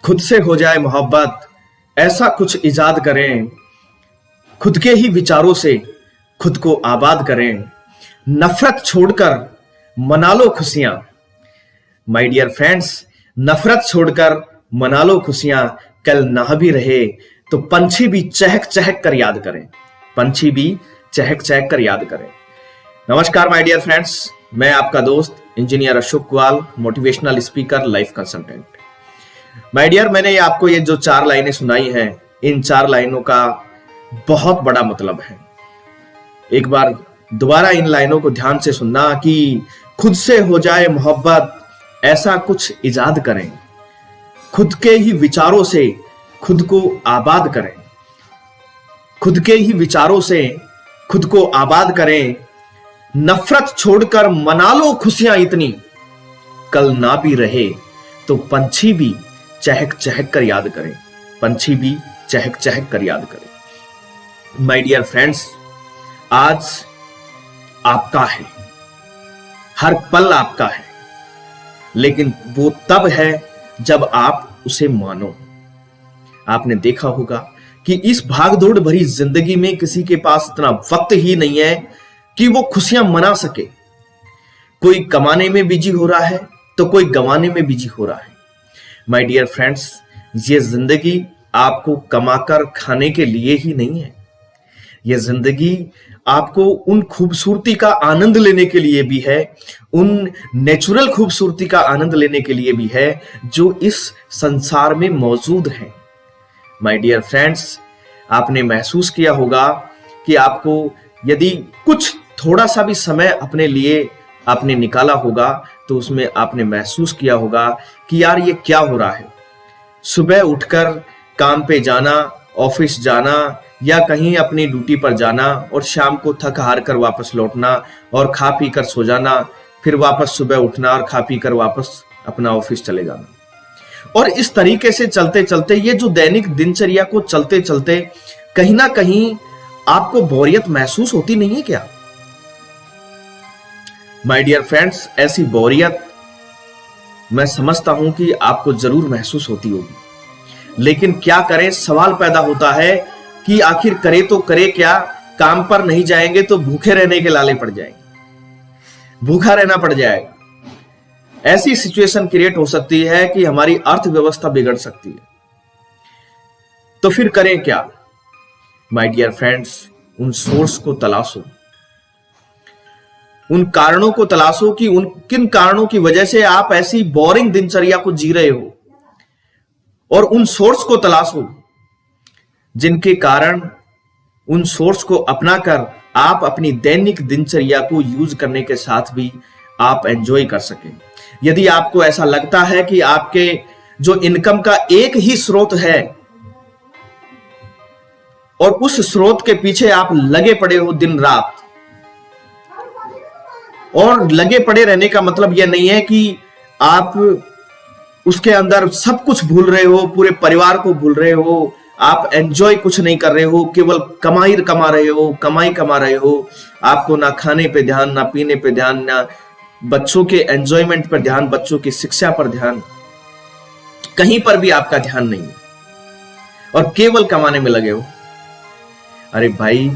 खुद से हो जाए मोहब्बत, ऐसा कुछ इजाद करें। खुद के ही विचारों से खुद को आबाद करें। नफरत छोड़कर मना लो खुशियां। माय डियर फ्रेंड्स, नफरत छोड़कर मना लो खुशियां। कल ना भी रहे तो पंछी भी चहक चहक कर याद करें। पंछी भी चहक चहक कर याद करें। नमस्कार माय डियर फ्रेंड्स, मैं आपका दोस्त engineer Ashok Kual, motivational speaker, life consultant. My dear, मैंने आपको ये जो 4 लाइनें सुनाई हैं, इन 4 लाइनों का बहुत बड़ा मतलब है। एक बार दोबारा इन लाइनों को ध्यान से सुनना कि खुद से हो जाए मोहब्बत, ऐसा कुछ इजाद करें। खुद के ही विचारों से खुद को आबाद करें। खुद के ही विचारों से खुद को आबाद करें। नफरत छोड़कर मना लो खुशियां इतनी, कल ना भी रहे तो पंछी भी चहक चहक कर याद करें। पंछी भी चहक चहक कर याद करें। माय डियर फ्रेंड्स, आज आपका है, हर पल आपका है, लेकिन वो तब है जब आप उसे मानो। आपने देखा होगा कि इस भागदौड़ भरी जिंदगी में किसी के पास इतना वक्त ही नहीं है कि वो खुशियां मना सके। कोई कमाने में बिजी हो रहा है तो कोई गंवाने में बिजी हो रहा है। माय डियर फ्रेंड्स, ये जिंदगी आपको कमाकर खाने के लिए ही नहीं है। ये जिंदगी आपको उन खूबसूरती का आनंद लेने के लिए भी है, उन नेचुरल खूबसूरती का आनंद लेने के लिए भी है जो इस संसार में मौजूद है। माय डियर फ्रेंड्स, आपने महसूस किया होगा कि आपको यदि कुछ थोड़ा सा भी समय अपने लिए आपने निकाला होगा तो उसमें आपने महसूस किया होगा कि यार ये क्या हो रहा है। सुबह उठकर काम पे जाना, ऑफिस जाना या कहीं अपनी ड्यूटी पर जाना और शाम को थक हार कर वापस लौटना और खा पी कर सो जाना, फिर वापस सुबह उठना और खा पी कर वापस अपना ऑफिस चले जाना। और इस तरीके से चलते चलते ये जो दैनिक दिनचर्या को चलते चलते कहीं ना कहीं आपको बोरियत महसूस होती नहीं है क्या? माय डियर फ्रेंड्स, ऐसी बोरियत मैं समझता हूं कि आपको जरूर महसूस होती होगी, लेकिन क्या करें, सवाल पैदा होता है कि आखिर करे तो करे क्या? काम पर नहीं जाएंगे तो भूखे रहने के लाले पड़ जाएंगे, भूखा रहना पड़ जाएगा। ऐसी सिचुएशन क्रिएट हो सकती है कि हमारी अर्थव्यवस्था बिगड़ सकती है। तो फिर करें क्या? माय डियर फ्रेंड्स, उन सोर्स को तलाशो, उन कारणों को तलाशो कि उन किन कारणों की वजह से आप ऐसी बोरिंग दिनचर्या को जी रहे हो, और उन सोर्स को तलाशो जिनके कारण, उन सोर्स को अपनाकर आप अपनी दैनिक दिनचर्या को यूज करने के साथ भी आप एंजॉय कर सकें। यदि आपको ऐसा लगता है कि आपके जो इनकम का एक ही स्रोत है और उस स्रोत के पीछे आप लगे पड़े हो दिन रात, और लगे पड़े रहने का मतलब यह नहीं है कि आप उसके अंदर सब कुछ भूल रहे हो, पूरे परिवार को भूल रहे हो, आप एंजॉय कुछ नहीं कर रहे हो, केवल कमाई कमा रहे हो, कमाई कमा रहे हो। आपको ना खाने पे ध्यान, ना पीने पे ध्यान, ना बच्चों के एंजॉयमेंट पर ध्यान, बच्चों की शिक्षा पर ध्यान, कहीं पर भी आपका ध्यान नहीं है और केवल कमाने में लगे हो। अरे भाई,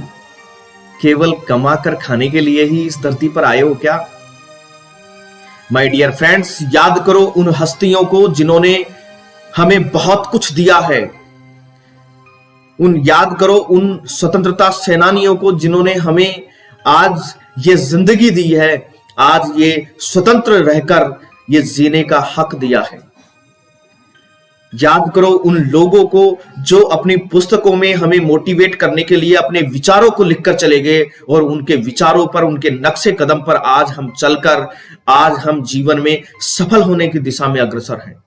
केवल कमा कर खाने के लिए ही इस धरती पर आए हो क्या? माय डियर फ्रेंड्स, याद करो उन हस्तियों को जिन्होंने हमें बहुत कुछ दिया है। याद करो उन स्वतंत्रता सेनानियों को जिन्होंने हमें आज ये जिंदगी दी है, आज ये स्वतंत्र रहकर ये जीने का हक दिया है। याद करो उन लोगों को जो अपनी पुस्तकों में हमें मोटिवेट करने के लिए अपने विचारों को लिखकर चले गए और उनके विचारों पर, उनके नक्शे कदम पर आज हम चलकर, आज हम जीवन में सफल होने की दिशा में अग्रसर हैं।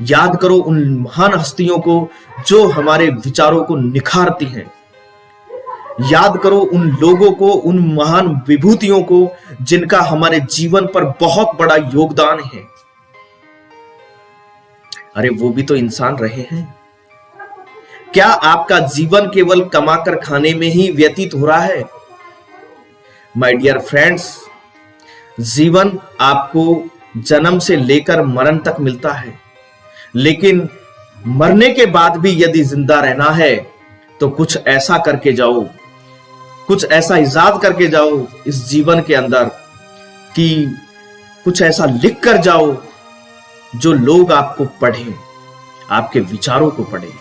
याद करो उन महान हस्तियों को जो हमारे विचारों को निखारती हैं। याद करो उन लोगों को, उन महान विभूतियों को जिनका हमारे जीवन पर बहुत बड़ा योगदान है। अरे वो भी तो इंसान रहे हैं। क्या आपका जीवन केवल कमाकर खाने में ही व्यतीत हो रहा है? माय डियर फ्रेंड्स, जीवन आपको जन्म से लेकर मरण तक मिलता है, लेकिन मरने के बाद भी यदि जिंदा रहना है तो कुछ ऐसा करके जाओ, कुछ ऐसा इजाद करके जाओ इस जीवन के अंदर कि कुछ ऐसा लिख कर जाओ जो लोग आपको पढ़ें, आपके विचारों को पढ़ें।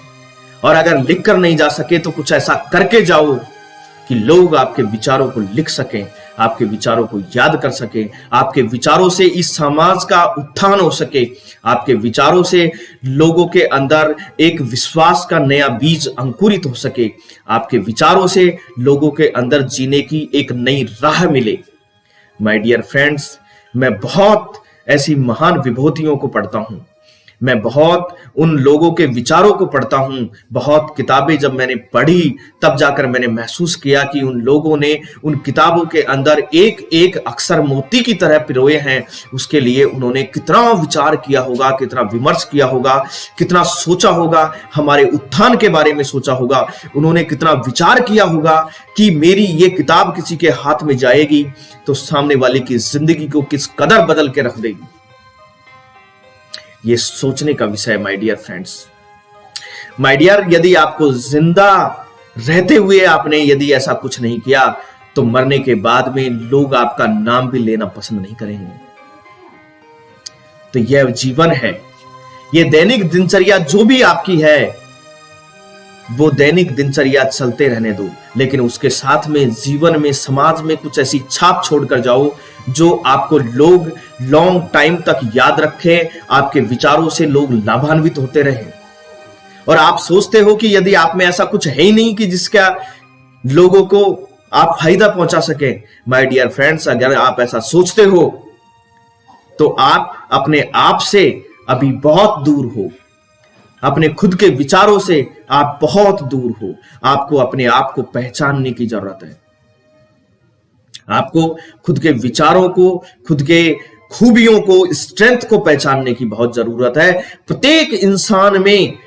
और अगर लिख कर नहीं जा सके तो कुछ ऐसा करके जाओ कि लोग आपके विचारों को लिख सकें, आपके विचारों को याद कर सकें, आपके विचारों से इस समाज का उत्थान हो सके, आपके विचारों से लोगों के अंदर एक विश्वास का नया बीज अंकुरित हो सके, आपके विचारों से लोगों के अंदर जीने की एक नई राह मिले। माय डियर फ्रेंड्स, मैं बहुत ऐसी महान विभूतियों को पढ़ता हूं, मैं बहुत उन लोगों के विचारों को पढ़ता हूं। बहुत किताबें जब मैंने पढ़ी तब जाकर मैंने महसूस किया कि उन लोगों ने उन किताबों के अंदर एक एक अक्षर मोती की तरह पिरोए हैं। उसके लिए उन्होंने कितना विचार किया होगा, कितना विमर्श किया होगा, कितना सोचा होगा, हमारे उत्थान के बारे में सोचा होगा। उन्होंने कितना विचार किया होगा कि मेरी ये किताब किसी के हाथ में जाएगी तो सामने वाले की जिंदगी को किस कदर बदल के रख देगी। ये सोचने का विषय my dear friends. My dear, यदि आपको जिंदा रहते हुए आपने यदि ऐसा कुछ नहीं किया तो मरने के बाद में लोग आपका नाम भी लेना पसंद नहीं करेंगे। तो यह जीवन है, यह दैनिक दिनचर्या जो भी आपकी है वो दैनिक दिनचर्या चलते रहने दो, लेकिन उसके साथ में जीवन में, समाज में कुछ ऐसी छाप छोड़कर जाओ जो आपको लोग लॉन्ग टाइम तक याद रखें, आपके विचारों से लोग लाभान्वित होते रहें। और आप सोचते हो कि यदि आप में ऐसा कुछ है ही नहीं कि जिसका लोगों को आप फायदा पहुंचा सके। माय डियर फ्रेंड्स, अगर आप ऐसा सोचते हो तो आप अपने आप से अभी बहुत दूर हो, अपने खुद के विचारों से आप बहुत दूर हो। आपको अपने आप को पहचानने की जरूरत है। आपको खुद के विचारों को, खुद के खूबियों को, स्ट्रेंथ को पहचानने की बहुत जरूरत है। प्रत्येक इंसान में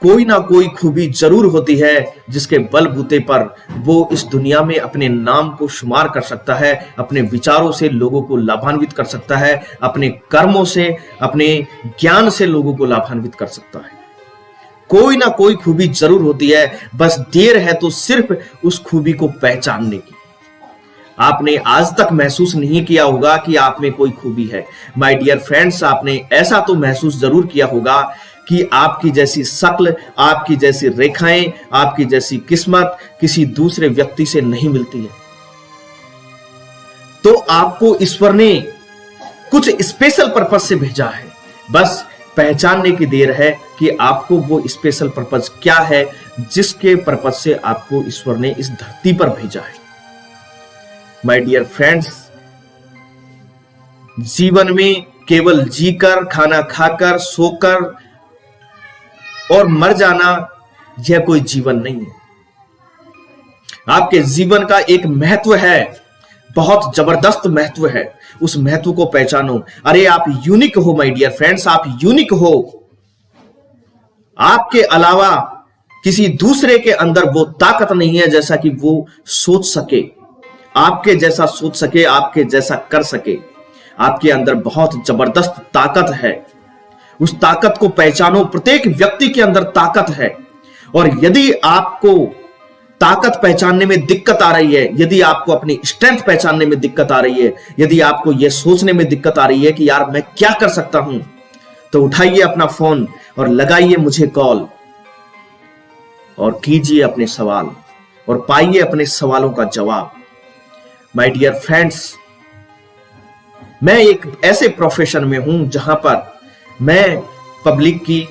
कोई ना कोई खूबी जरूर होती है जिसके बलबूते पर वो इस दुनिया में अपने नाम को शुमार कर सकता है, अपने विचारों से लोगों को लाभान्वित कर सकता है, अपने कर्मों से, अपने ज्ञान से लोगों को लाभान्वित कर सकता है। कोई ना कोई खूबी जरूर होती है, बस देर है तो सिर्फ उस खूबी को पहचानने की। आपने आज तक महसूस नहीं किया होगा कि आप में कोई खूबी है। माय डियर फ्रेंड्स, आपने ऐसा तो महसूस जरूर किया होगा कि आपकी जैसी शक्ल, आपकी जैसी रेखाएं, आपकी जैसी किस्मत किसी दूसरे व्यक्ति से नहीं मिलती है। तो आपको ईश्वर ने कुछ स्पेशल पर्पस से भेजा है, बस पहचानने की देर है कि आपको वो स्पेशल पर्पस क्या है जिसके पर्पस से आपको ईश्वर ने इस धरती पर भेजा है। माय डियर फ्रेंड्स, जीवन में केवल जीकर, खाना खाकर, सोकर और मर जाना यह कोई जीवन नहीं है। आपके जीवन का एक महत्व है, बहुत जबरदस्त महत्व है। उस महत्व को पहचानो। अरे आप यूनिक हो माय डियर फ्रेंड्स, आप यूनिक हो। आपके अलावा किसी दूसरे के अंदर वो ताकत नहीं है जैसा कि वो सोच सके, आपके जैसा सोच सके, आपके जैसा कर सके। आपके अंदर बहुत जबरदस्त ताकत है। उस ताकत को पहचानो। प्रत्येक व्यक्ति के अंदर ताकत है। और यदि आपको ताकत पहचानने में दिक्कत आ रही है, यदि आपको अपनी स्ट्रेंथ पहचानने में दिक्कत आ रही है, यदि आपको यह सोचने में दिक्कत आ रही है कि यार मैं क्या कर सकता हूं, तो उठाइए अपना फोन और लगाइए मुझे कॉल और कीजिए अपने सवाल और पाइए अपने सवालों का जवाब। माय डियर फ्रेंड्स, मैं एक ऐसे प्रोफेशन में हूं जहां पर मैं पब्लिक की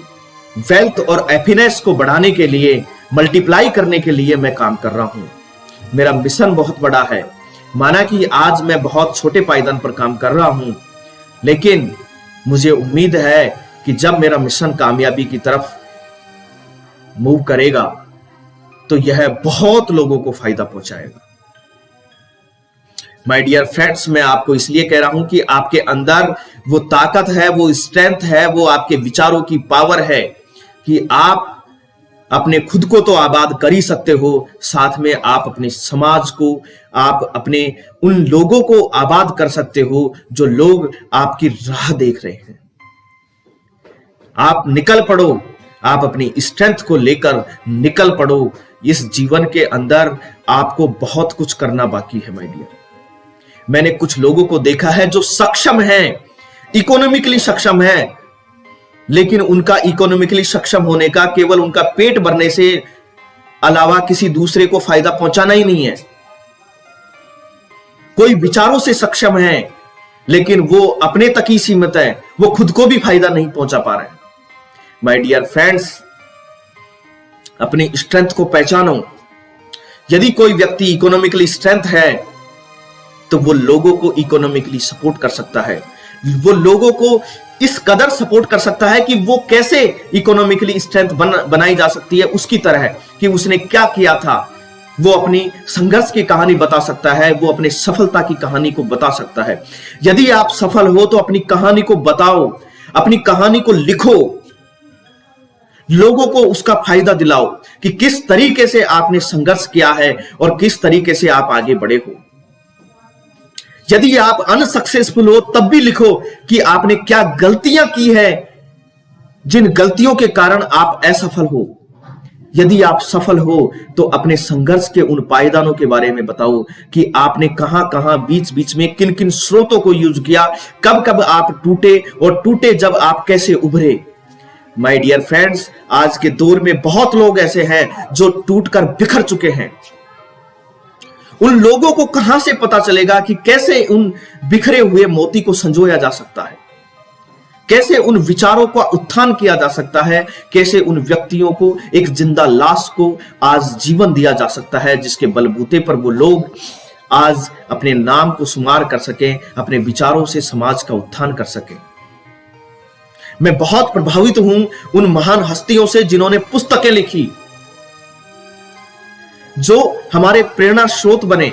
वेल्थ और हैप्पीनेस को बढ़ाने के लिए, मल्टीप्लाई करने के लिए मैं काम कर रहा हूं। मेरा मिशन बहुत बड़ा है। माना कि आज मैं बहुत छोटे पायदान पर काम कर रहा हूं, लेकिन मुझे उम्मीद है कि जब मेरा मिशन कामयाबी की तरफ मूव करेगा तो यह बहुत लोगों को फायदा पहुंचाएगा। माय डियर फ्रेंड्स, मैं आपको इसलिए कह रहा हूं कि आपके अंदर वो ताकत है, वो स्ट्रेंथ है, वो आपके विचारों की पावर है कि आप अपने खुद को तो आबाद कर ही सकते हो, साथ में आप अपने समाज को, आप अपने उन लोगों को आबाद कर सकते हो जो लोग आपकी राह देख रहे हैं। आप निकल पड़ो, आप अपनी स्ट्रेंथ को लेकर निकल पड़ो। इस जीवन के अंदर आपको बहुत कुछ करना बाकी है माय डियर। मैंने कुछ लोगों को देखा है जो सक्षम हैं, इकोनॉमिकली सक्षम है, लेकिन उनका इकोनॉमिकली सक्षम होने का केवल उनका पेट भरने से अलावा किसी दूसरे को फायदा पहुंचाना ही नहीं है। कोई विचारों से सक्षम है लेकिन वो अपने तक ही सीमित है, वो खुद को भी फायदा नहीं पहुंचा पा रहे। माय डियर फ्रेंड्स, अपनी स्ट्रेंथ को पहचानो। यदि कोई व्यक्ति इकोनॉमिकली स्ट्रेंथ है तो वो लोगों को इकोनॉमिकली सपोर्ट कर सकता है, वो लोगों को इस कदर सपोर्ट कर सकता है कि वो कैसे इकोनॉमिकली स्ट्रेंथ बनाई जा सकती है उसकी तरह, कि उसने क्या किया था। वो अपनी संघर्ष की कहानी बता सकता है, वो अपनी सफलता की कहानी को बता सकता है। यदि आप सफल हो तो अपनी कहानी को बताओ, अपनी कहानी को लिखो, लोगों को उसका फायदा दिलाओ कि किस तरीके से आपने संघर्ष किया है और किस तरीके से आप आगे बढ़े हो। यदि आप अनसक्सेसफुल हो तब भी लिखो कि आपने क्या गलतियां की है, जिन गलतियों के कारण आप असफल हो। यदि आप सफल हो तो अपने संघर्ष के उन पायदानों के बारे में बताओ कि आपने कहां कहां बीच बीच में किन किन स्रोतों को यूज किया, कब कब आप टूटे और टूटे जब आप कैसे उभरे। माय डियर फ्रेंड्स, आज के दौर में बहुत लोग ऐसे हैं जो टूटकर बिखर चुके हैं। उन लोगों को कहां से पता चलेगा कि कैसे उन बिखरे हुए मोती को संजोया जा सकता है, कैसे उन विचारों का उत्थान किया जा सकता है, कैसे उन व्यक्तियों को एक जिंदा लाश को आज जीवन दिया जा सकता है, जिसके बलबूते पर वो लोग आज अपने नाम को शुमार कर सकें, अपने विचारों से समाज का उत्थान कर सकें। मैं बहुत प्रभावित हूं उन महान हस्तियों से जिन्होंने पुस्तकें लिखी, जो हमारे प्रेरणा स्रोत बने।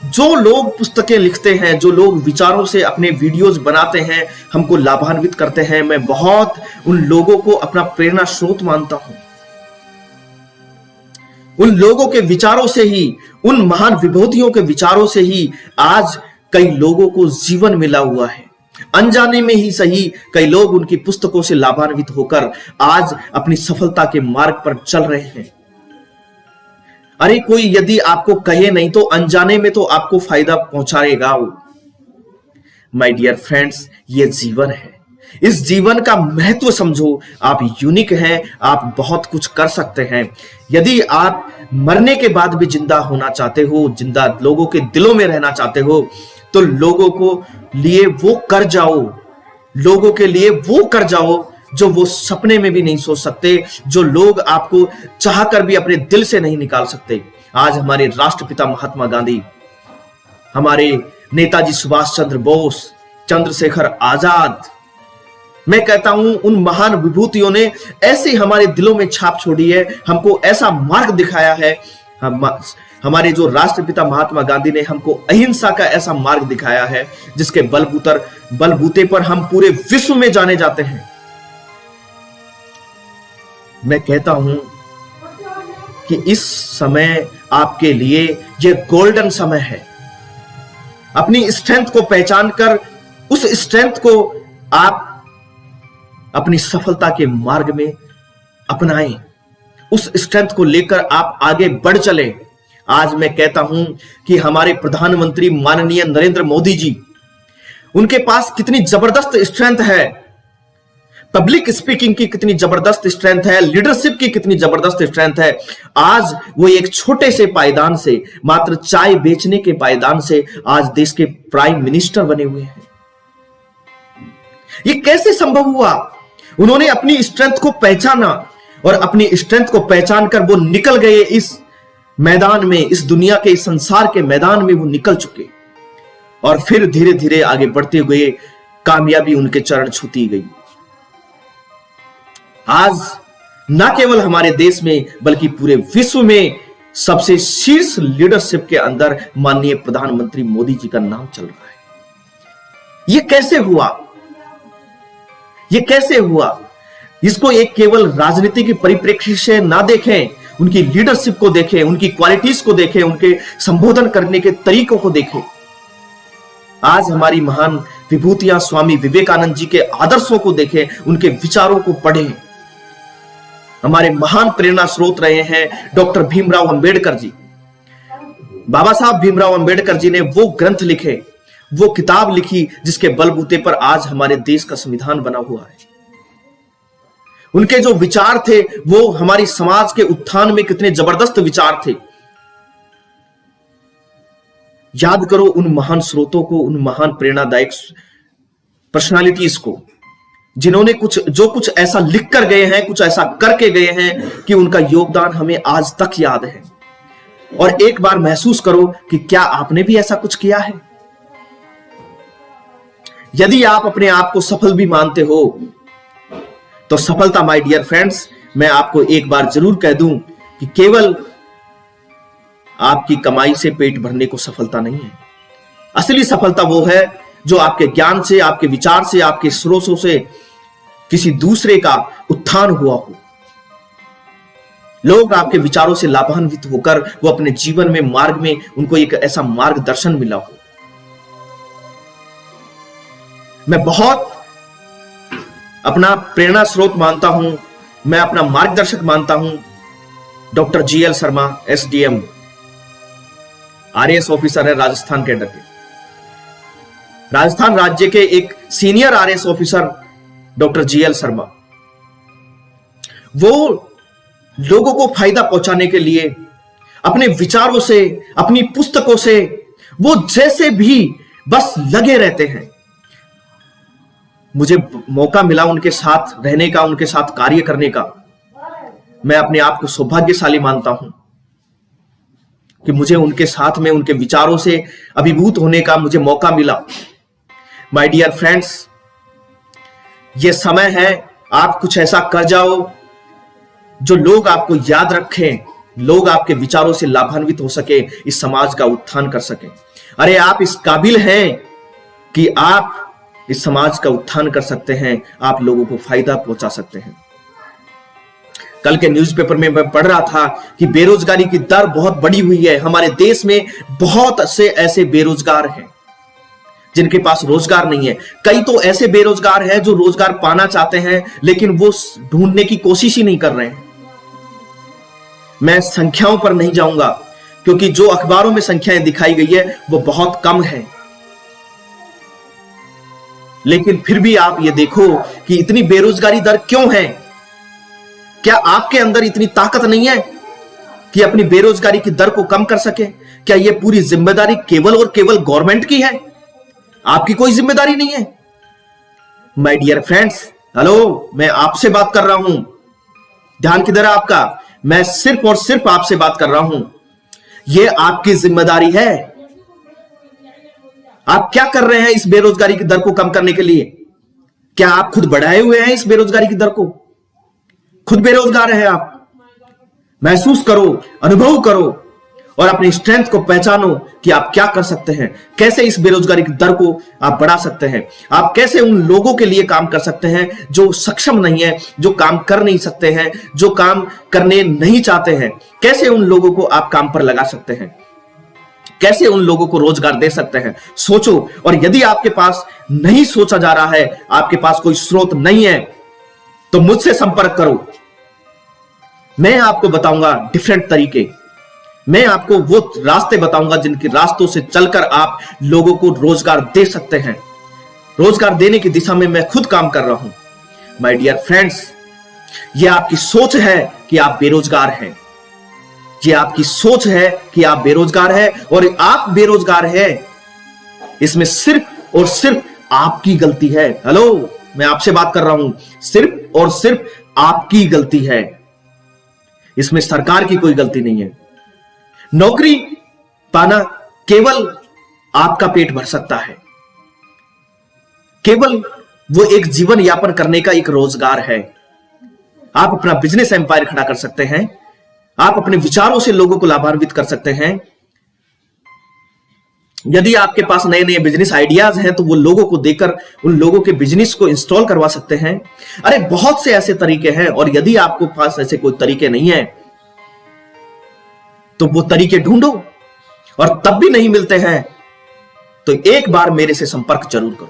जो लोग पुस्तकें लिखते हैं, जो लोग विचारों से अपने वीडियोस बनाते हैं, हमको लाभान्वित करते हैं, मैं बहुत उन लोगों को अपना प्रेरणा स्रोत मानता हूं। उन लोगों के विचारों से ही, उन महान विभूतियों के विचारों से ही आज कई लोगों को जीवन मिला हुआ है। अनजाने में ही सही, कई लोग उनकी पुस्तकों से लाभान्वित होकर आज अपनी सफलता के मार्ग पर चल रहे हैं। अरे कोई यदि आपको कहे नहीं तो अनजाने में तो आपको फायदा पहुंचाएगा वो। माय डियर फ्रेंड्स, ये जीवन है, इस जीवन का महत्व समझो। आप यूनिक हैं, आप बहुत कुछ कर सकते हैं। यदि आप मरने के बाद भी जिंदा होना चाहते हो, जिंदा लोगों के दिलों में रहना चाहते हो, तो लोगों को लिए वो कर जाओ, लोगों के लिए वो कर जाओ जो वो सपने में भी नहीं सोच सकते, जो लोग आपको चाहकर भी अपने दिल से नहीं निकाल सकते। आज हमारे राष्ट्रपिता महात्मा गांधी, हमारे नेताजी सुभाष चंद्र बोस, चंद्रशेखर आजाद, मैं कहता हूं उन महान विभूतियों ने ऐसे हमारे दिलों में छाप छोड़ी है, हमको ऐसा मार्ग दिखाया है। हमारे जो महात्मा गांधी ने हमको अहिंसा का ऐसा मार्ग दिखाया है जिसके बलबूते पर हम पूरे विश्व में जाने जाते हैं। मैं कहता हूं कि इस समय आपके लिए यह गोल्डन समय है। अपनी स्ट्रेंथ को पहचान कर उस स्ट्रेंथ को आप अपनी सफलता के मार्ग में अपनाएं, उस स्ट्रेंथ को लेकर आप आगे बढ़ चलें। आज मैं कहता हूं कि हमारे प्रधानमंत्री माननीय नरेंद्र मोदी जी, उनके पास कितनी जबरदस्त स्ट्रेंथ है, पब्लिक स्पीकिंग की कितनी जबरदस्त स्ट्रेंथ है, लीडरशिप की कितनी जबरदस्त स्ट्रेंथ है। आज वो एक छोटे से पायदान से, मात्र चाय बेचने के पायदान से आज देश के प्राइम मिनिस्टर बने हुए हैं। ये कैसे संभव हुआ? उन्होंने अपनी स्ट्रेंथ को पहचाना और अपनी स्ट्रेंथ को पहचान कर वो निकल गए इस मैदान में, इस दुनिया के, इस संसार के मैदान में वो निकल चुके और फिर धीरे धीरे आगे बढ़ते हुए कामयाबी उनके चरण छूती गई। आज न केवल हमारे देश में बल्कि पूरे विश्व में सबसे शीर्ष लीडरशिप के अंदर माननीय प्रधानमंत्री मोदी जी का नाम चल रहा है। यह कैसे हुआ? यह कैसे हुआ? इसको एक केवल राजनीति के परिप्रेक्ष्य से ना देखें, उनकी लीडरशिप को देखें, उनकी क्वालिटीज को देखें, उनके संबोधन करने के तरीकों को देखें। आज हमारी महान विभूतियां स्वामी विवेकानंद जी के आदर्शों को देखें, उनके विचारों को पढ़ें। हमारे महान प्रेरणा स्रोत रहे हैं डॉक्टर भीमराव अंबेडकर जी। बाबा साहब भीमराव अंबेडकर जी ने वो ग्रंथ लिखे, वो किताब लिखी जिसके बलबूते पर आज हमारे देश का संविधान बना हुआ है। उनके जो विचार थे वो हमारी समाज के उत्थान में कितने जबरदस्त विचार थे। याद करो उन महान स्रोतों को, उन महान प्रेरणादायक पर्सनालिटीज को, जिन्होंने जो कुछ ऐसा लिख कर गए हैं, कुछ ऐसा करके गए हैं कि उनका योगदान हमें आज तक याद है। और एक बार महसूस करो कि क्या आपने भी ऐसा कुछ किया है। यदि आप अपने आप को सफल भी मानते हो तो सफलता, माय डियर फ्रेंड्स, मैं आपको एक बार जरूर कह दूं कि केवल आपकी कमाई से पेट भरने को सफलता नहीं है। असली सफलता वो है जो आपके ज्ञान से, आपके विचार से, आपके स्रोतों से किसी दूसरे का उत्थान हुआ हो। लोग आपके विचारों से लाभान्वित होकर वो अपने जीवन में, मार्ग में, उनको एक ऐसा मार्गदर्शन मिला हो। मैं बहुत अपना प्रेरणा स्रोत मानता हूं, मैं अपना मार्गदर्शक मानता हूं doctor GL Sharma, SDM, RAS officer है राजस्थान कैडर के। राजस्थान राज्य के एक senior RAS officer doctor GL Sharma, वो लोगों को फायदा पहुंचाने के लिए अपने विचारों से, अपनी पुस्तकों से, वो जैसे भी बस लगे रहते हैं। मुझे मौका मिला उनके साथ रहने का, उनके साथ कार्य करने का। मैं अपने आप को सौभाग्यशाली मानता हूं कि मुझे उनके साथ में, उनके विचारों से अभिभूत होने का मुझे मौका मिला। माय डियर फ्रेंड्स, ये समय है आप कुछ ऐसा कर जाओ जो लोग आपको याद रखें, लोग आपके विचारों से लाभान्वित हो सके, इस समाज का उत्थान कर सके। अरे आप इस काबिल हैं कि आप इस समाज का उत्थान कर सकते हैं, आप लोगों को फायदा पहुंचा सकते हैं। कल के न्यूज़पेपर में मैं पढ़ रहा था कि बेरोजगारी की दर बहुत बढ़ी हुई है। हमारे देश में बहुत से ऐसे बेरोजगार हैं जिनके पास रोजगार नहीं है। कई तो ऐसे बेरोजगार हैं जो रोजगार पाना चाहते हैं लेकिन वो ढूंढने की कोशिश ही नहीं कर रहे हैं। मैं संख्याओं पर नहीं जाऊंगा क्योंकि जो अखबारों में संख्याएं दिखाई गई है वो बहुत कम है, लेकिन फिर भी आप ये देखो कि इतनी बेरोजगारी दर क्यों है। क्या आपके अंदर इतनी ताकत नहीं है कि अपनी बेरोजगारी की दर को कम कर सके? क्या यह पूरी जिम्मेदारी केवल और केवल गवर्नमेंट की है? आपकी कोई जिम्मेदारी नहीं है। माय डियर फ्रेंड्स, हेलो, मैं आपसे बात कर रहा हूं। ध्यान किधर है आपका? मैं सिर्फ और सिर्फ आपसे बात कर रहा हूं। यह आपकी जिम्मेदारी है। आप क्या कर रहे हैं इस बेरोजगारी की दर को कम करने के लिए? क्या आप खुद बढ़ाए हुए हैं इस बेरोजगारी की दर को? खुद बेरोजगार हैं आप? महसूस करो, अनुभव करो और अपनी स्ट्रेंथ को पहचानो कि आप क्या कर सकते हैं, कैसे इस बेरोजगारी की दर को आप बढ़ा सकते हैं। आप कैसे उन लोगों के लिए काम कर सकते हैं जो सक्षम नहीं है, जो काम कर नहीं सकते हैं, जो काम करने नहीं चाहते हैं। कैसे उन लोगों को आप काम पर लगा सकते हैं, कैसे उन लोगों को रोजगार दे सकते हैं। सोचो। और यदि आपके पास नहीं सोचा जा रहा है, आपके पास कोई स्रोत नहीं है, तो मुझसे संपर्क करो। मैं आपको बताऊंगा डिफरेंट तरीके, मैं आपको वो रास्ते बताऊंगा जिनके रास्तों से चलकर आप लोगों को रोजगार दे सकते हैं। रोजगार देने की दिशा में मैं खुद काम कर रहा हूं। माय डियर फ्रेंड्स, ये आपकी सोच है कि आप बेरोजगार हैं। ये आपकी सोच है कि आप बेरोजगार हैं और आप बेरोजगार हैं, इसमें सिर्फ और सिर्फ आपकी गलती है। हेलो, मैं आपसे बात कर रहा हूं। सिर्फ और सिर्फ आपकी गलती है, इसमें सरकार की कोई गलती नहीं है। नौकरी पाना केवल आपका पेट भर सकता है, केवल वो एक जीवन यापन करने का एक रोजगार है। आप अपना बिजनेस एम्पायर खड़ा कर सकते हैं, आप अपने विचारों से लोगों को लाभान्वित कर सकते हैं। यदि आपके पास नए नए बिजनेस आइडियाज हैं तो वो लोगों को देकर उन लोगों के बिजनेस को इंस्टॉल करवा सकते हैं। अरे बहुत से ऐसे तरीके हैं, और यदि आपके पास ऐसे कोई तरीके नहीं है तो वो तरीके ढूंढो, और तब भी नहीं मिलते हैं तो एक बार मेरे से संपर्क जरूर करो।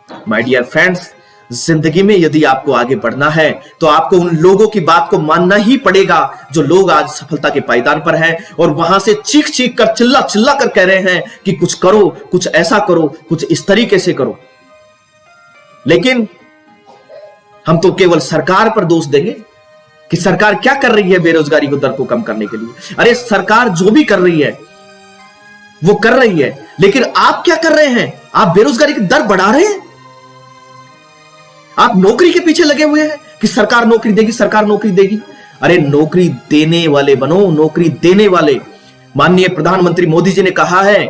माय डियर फ्रेंड्स, जिंदगी में यदि आपको आगे बढ़ना है तो आपको उन लोगों की बात को मानना ही पड़ेगा जो लोग आज सफलता के पायदान पर हैं और वहां से चीख चीख कर चिल्ला चिल्ला कर कह रहे हैं कि कुछ करो, कुछ ऐसा करो, कुछ इस तरीके से करो। लेकिन हम तो केवल सरकार पर दोष देंगे कि सरकार क्या कर रही है बेरोजगारी को दर को कम करने के लिए। अरे सरकार जो भी कर रही है वो कर रही है, लेकिन आप क्या कर रहे हैं? आप बेरोजगारी की दर बढ़ा रहे हैं। आप नौकरी के पीछे लगे हुए हैं कि सरकार नौकरी देगी, सरकार नौकरी देगी। अरे नौकरी देने वाले बनो, नौकरी देने वाले। माननीय प्रधानमंत्री मोदी जी ने कहा है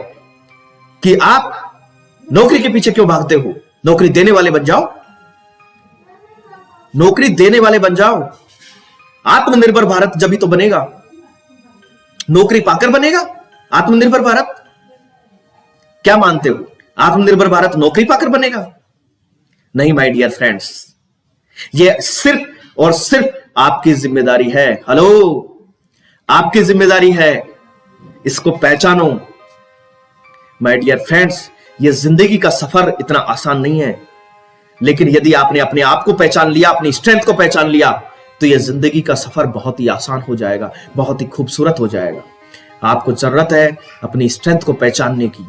कि आप नौकरी के पीछे क्यों भागते हो, नौकरी देने वाले बन जाओ, नौकरी देने वाले बन जाओ। आत्मनिर्भर भारत जब ही तो बनेगा, नौकरी पाकर बनेगा आत्मनिर्भर भारत। क्या मानते हो, आत्मनिर्भर भारत नौकरी पाकर बनेगा? नहीं माय डियर फ्रेंड्स, ये सिर्फ और सिर्फ आपकी जिम्मेदारी है। हेलो, आपकी जिम्मेदारी है, इसको पहचानो। माय डियर फ्रेंड्स, ये जिंदगी का सफर इतना आसान नहीं है, लेकिन यदि आपने अपने आप को पहचान लिया, अपनी स्ट्रेंथ को पहचान लिया, तो यह जिंदगी का सफर बहुत ही आसान हो जाएगा, बहुत ही खूबसूरत हो जाएगा। आपको जरूरत है अपनी स्ट्रेंथ को पहचानने की,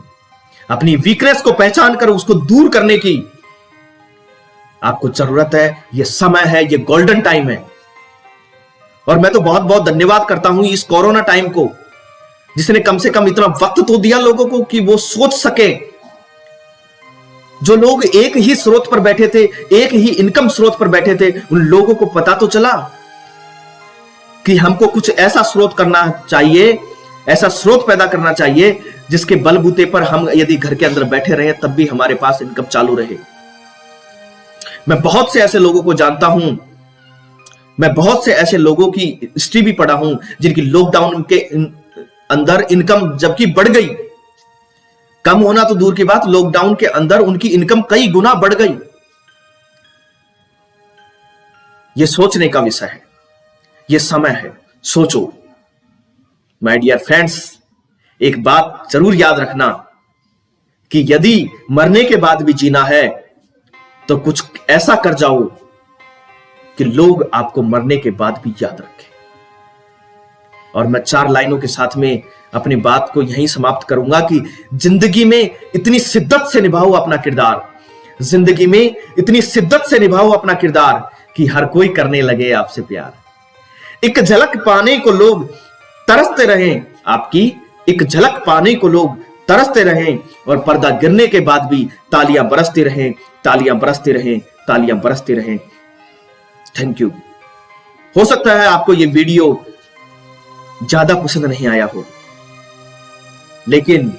अपनी वीकनेस को पहचान कर उसको दूर करने की। आपको जरूरत है, यह समय है, यह गोल्डन टाइम है। और मैं तो बहुत बहुत धन्यवाद करता हूं इस कोरोना टाइम को, जिसने कम से कम इतना वक्त तो दिया लोगों को कि वो सोच सके। जो लोग एक ही स्रोत पर बैठे थे, एक ही इनकम स्रोत पर बैठे थे, उन लोगों को पता तो चला कि हमको कुछ ऐसा स्रोत करना चाहिए, ऐसा स्रोत पैदा करना चाहिए जिसके बलबूते पर हम यदि घर के अंदर बैठे रहे तब भी हमारे पास इनकम चालू रहे। मैं बहुत से ऐसे लोगों को जानता हूं, मैं बहुत से ऐसे लोगों की हिस्ट्री भी पढ़ा हूं जिनकी लॉकडाउन के अंदर इनकम जबकि बढ़ गई, कम होना तो दूर की बात, लॉकडाउन के अंदर उनकी इनकम कई गुना बढ़ गई। यह सोचने का विषय है, यह समय है, सोचो। माय डियर फ्रेंड्स, एक बात जरूर याद रखना कि यदि मरने के बाद भी जीना है तो कुछ ऐसा कर जाओ कि लोग आपको मरने के बाद भी याद रखें। और मैं 4 लाइनों के साथ में अपनी बात को यहीं समाप्त करूंगा कि जिंदगी में इतनी शिद्दत से निभाओ अपना किरदार, जिंदगी में इतनी शिद्दत से निभाओ अपना किरदार कि हर कोई करने लगे आपसे प्यार। एक झलक पाने को लोग तरसते रहें, आपकी एक झलक पाने को लोग तरसते रहें, और पर्दा गिरने के बाद भी तालियां बरसती रहें, तालियां बरसती रहें, तालियां बरसती रहें। Thank you. हो सकता है आपको यह वीडियो ज्यादा पसंद नहीं आया हो, लेकिन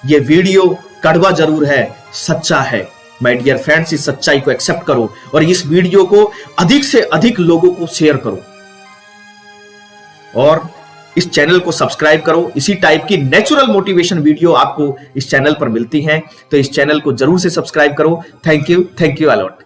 यह वीडियो कड़वा जरूर है, सच्चा है। माय डियर फ्रेंड्स, इस सच्चाई को एक्सेप्ट करो और इस वीडियो को अधिक से अधिक लोगों को शेयर करो और इस चैनल को सब्सक्राइब करो। इसी टाइप की नेचुरल मोटिवेशन वीडियो आपको इस चैनल पर मिलती हैं, तो इस चैनल को जरूर से सब्सक्राइब करो। Thank you a lot.